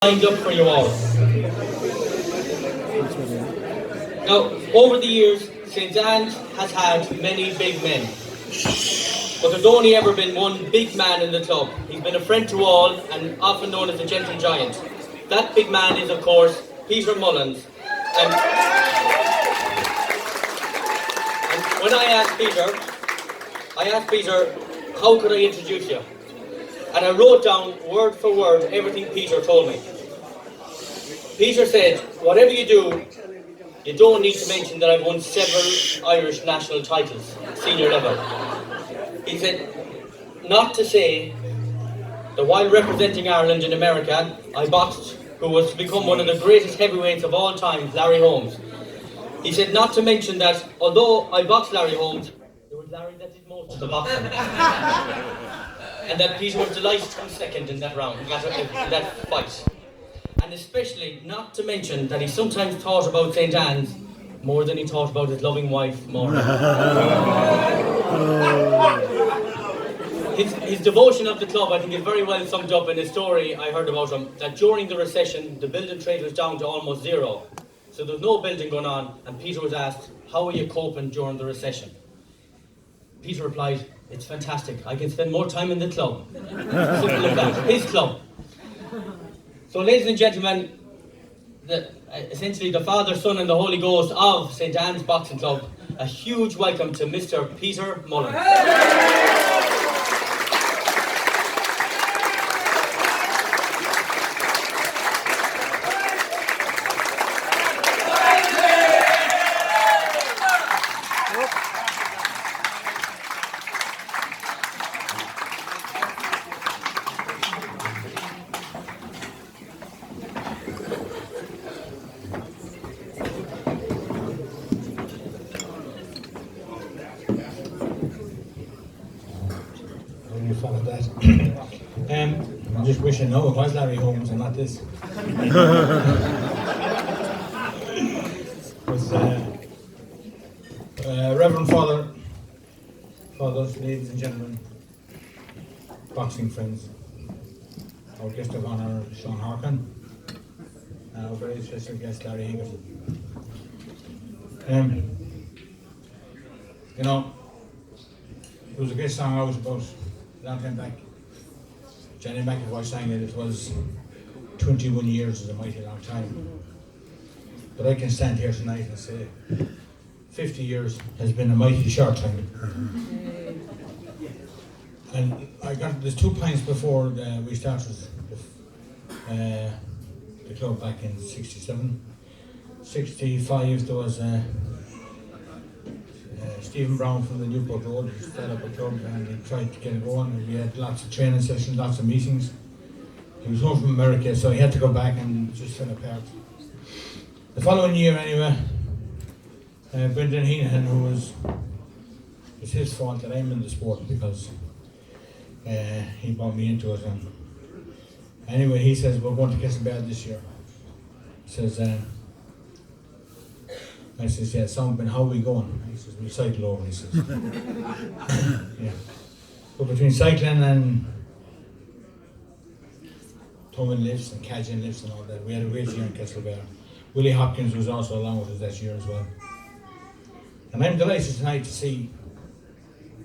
lined up for you all. Now, over the years, St. Anne's has had many big men, but there's only ever been one big man in the club. He's been a friend to all and often known as the gentle giant. That big man is, of course, Peter Mullen. And when I asked Peter, how could I introduce you? And I wrote down word for word everything Peter told me. Peter said, whatever you do, you don't need to mention that I've won several Irish national titles, senior level. He said, not to say that while representing Ireland in America, I boxed who was to become one of the greatest heavyweights of all time, Larry Holmes. He said, not to mention that although I boxed Larry Holmes, it was Larry that did most of the boxing. And that Peter was delighted to come second in that round, in that fight. And especially not to mention that he sometimes thought about St. Anne's more than he thought about his loving wife, Maureen. His devotion of the club, I think, is very well summed up in a story I heard about him, that during the recession, the building trade was down to almost zero. So there was no building going on, and Peter was asked, how are you coping during the recession? Peter replied, it's fantastic. I can spend more time in the club. Simple as that. His club. So, ladies and gentlemen, essentially the Father, Son and the Holy Ghost of St. Anne's Boxing Club, a huge welcome to Mr. Peter Mullen. I just wish I know it was Larry Holmes and not this. Reverend Fathers, ladies and gentlemen, boxing friends, our guest of honour, Sean Harkin, and our very special guest, Larry Hingerton. You know, there was a great song out about a long time back. Johnny McAvoy sang it. It was 21 years is a mighty long time. But I can stand here tonight and say 50 years has been a mighty short time. And there's 2 pints before we started the club back in 67. 65 there was Stephen Brown from the Newport Road set up a club and he tried to get it going, and we had lots of training sessions, lots of meetings. He was home from America, so he had to go back and just fell apart. The following year anyway, Brendan Heenan, who it's his fault that I'm in the sport because he brought me into it. And anyway, he says, we're going to Castlecourt this year. He says, I says, yeah, son, but how are we going? He says, we'll cycle over, he says. Yeah. So between cycling and towing lifts and catching lifts and all that, we had a great year in Castlecourt. Willie Hopkins was also along with us that year as well. And I'm delighted tonight to see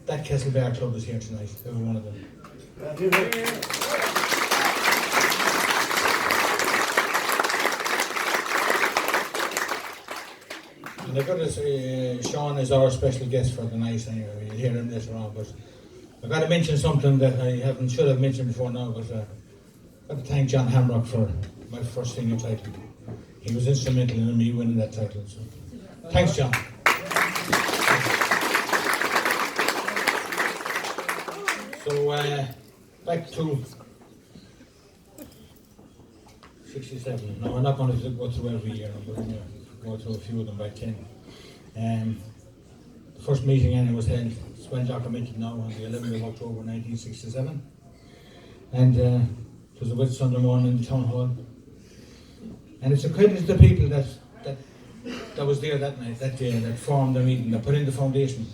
that Castlecourt club is here tonight, every one of them. And I've got to say, Sean is our special guest for the night anyway. You'll hear him later on, but I've got to mention something that I should have mentioned before now, but I've got to thank John Hamrock for my first senior title. He was instrumental in me winning that title. So thanks, John. So back to 67. No, I'm not going to go through every year, but I'm going to go through a few of them by 10. The first meeting anyway was held, it's well documented now, on the 11th of October 1967. And it was a wet Sunday morning in the town hall. And it's a credit to the people that was there that night, that day, that formed the meeting, that put in the foundation.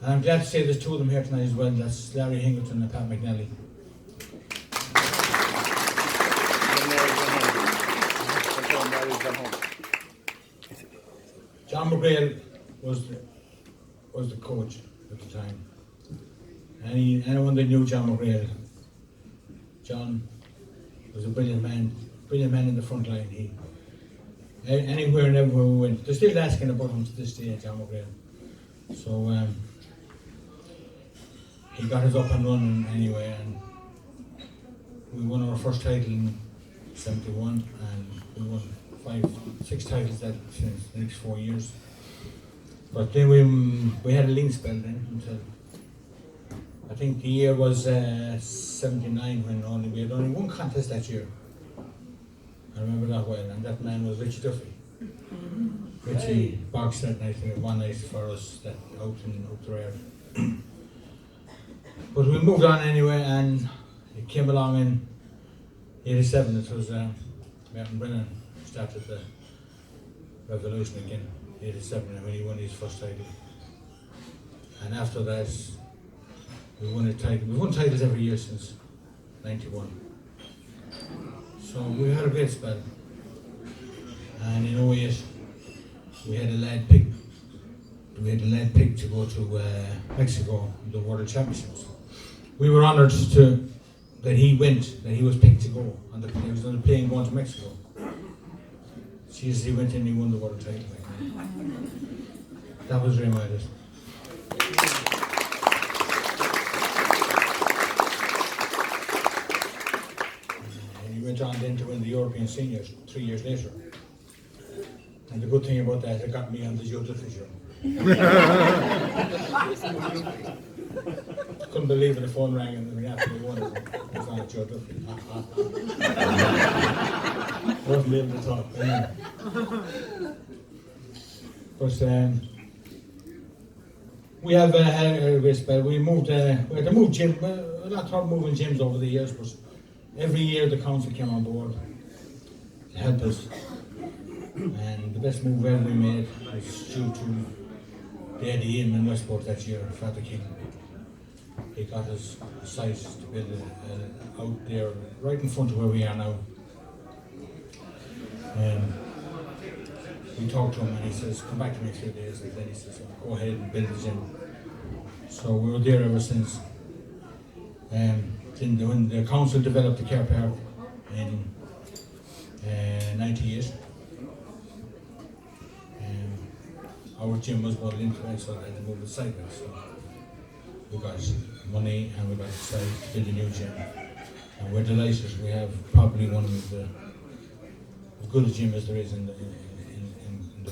And I'm glad to say there's 2 of them here tonight as well. That's Larry Hingerton and Pat McNally. John McGrail was the coach at the time. Anyone that knew John McGrail, John was a brilliant man in the front line. Anywhere and everywhere we went, they're still asking about him to this day, John McGrail. So he got us up and running anyway, and we won our first title in '71, and we won 5-6 titles since the next 4 years. But then we had a lean spell then until I think the year was '79 when we had only one contest that year. I remember that well, and that man was Richie Duffy. Richie boxed that night, one night for us that out the road. But we moved on anyway, and it came along in '87. It was Martin Brennan started the revolution again, '87, when he won his first title. And after that, we won a title. We've won titles every year since '91. So we had a great spell. And in '08, we had a lad picked to go to Mexico, the World Championships. We were honoured that he was picked to go, and he was on a plane going to Mexico. Jesus, he went and he won the world title. That was reminded. And he went on then to win the European Seniors 3 years later. And the good thing about that, it got me on the Joe Duffy show. Couldn't believe it, the phone rang and we after we won it was on Joe Duffy. Wasn't able to talk. Anyway. But we have had a great spell. We had to move gym. We're not talking moving gyms over the years, but every year the council came on board to help us. And the best move ever we made was due to the Eddie in Westport that year, Father King. He got us a site to build out there, right in front of where we are now. We talked to him and he says, come back to me in a few days, and then he says, go ahead and build the gym. So we were there ever since. Then when the council developed the car park in '98, our gym was bought into it, so they had to move it sideways. So we got money and we got the site to build a new gym. And we're delighted. We have probably one of the good gym as there is in the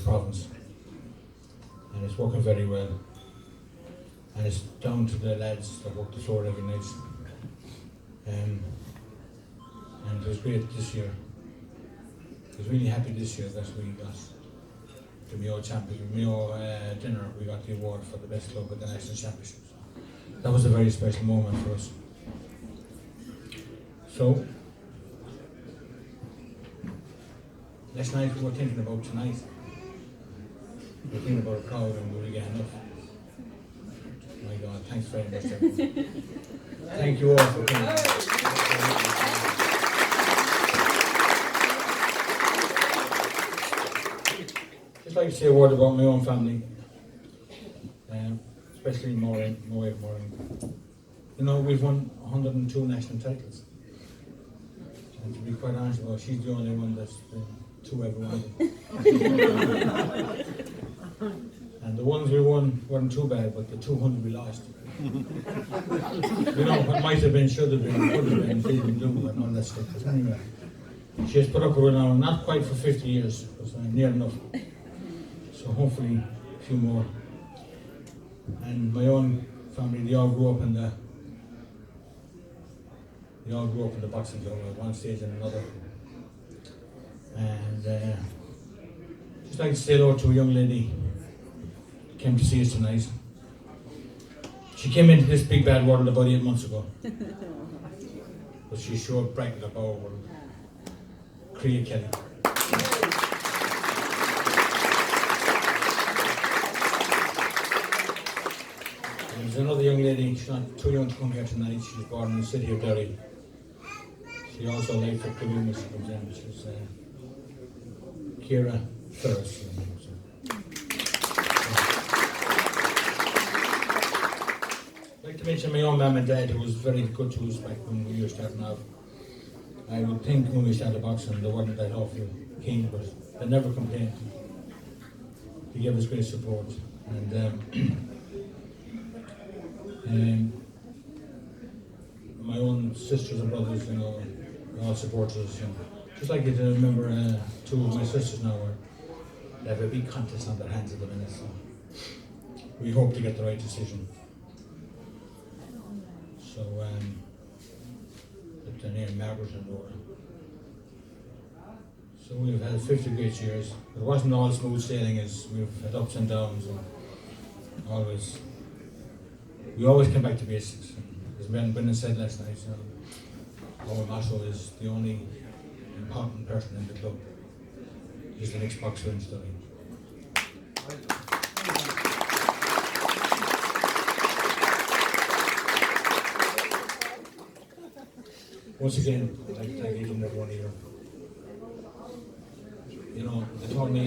province. And it's working very well. And it's down to the lads that work the floor every night. And it was great this year. I was really happy this year that we got the Mayo dinner. We got the award for the best club at the National Championships. That was a very special moment for us. So, last night we were thinking about tonight. We were thinking about a crowd and will we get enough? My God, thanks very much everyone. Thank you all for coming. Just like to say a word about my own family, especially my wife Maureen. You know, we've won 102 national titles. And to be quite honest, well, she's the only one that's been to every one of them. And the ones we won weren't too bad, but the 200 we lost. You know, what might have been, should have been, could have been, didn't do, and all that stuff. But anyway, she has put up with it now, not quite for 50 years, but near enough. So hopefully a few more. And my own family, they all grew up in the boxing club at one stage and another. And just like to say hello to a young lady who came to see us tonight. She came into this big bad world about 8 months ago. But she sure brightened up our world. Crea Kelly. There's another young lady, she's not too young to come here tonight. She was born in the city of Derry. She also late for Cawley when she comes in. She's Kira Ferris. I'd like to mention my own mum and dad, who was very good to us back when we were starting out. I would think when we started boxing, they weren't that awful keen, but they never complained. They gave us great support, and my own sisters and brothers, all supported us. Just like you to remember, two of my sisters now they have a big contest on their hands at the minute, so we hope to get the right decision. So, their name Margaret and Laura. So we've had 50 great years. It wasn't all smooth sailing, as we've had ups and downs, and we always came back to basics. As Brendan said last night, our motto is the only important person in the club is the next boxer in study. Once again, I'd like to thank each and every one of you. They told me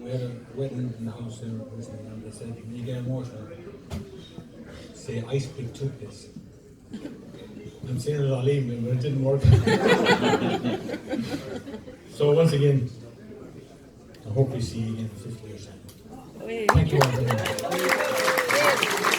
we had a wedding in the house there recently, and they said, when you get emotional, say ice pick toothpaste. I'm saying it all evening, but it didn't work. So once again, I hope we see you again in 50 years. Thank you all very much.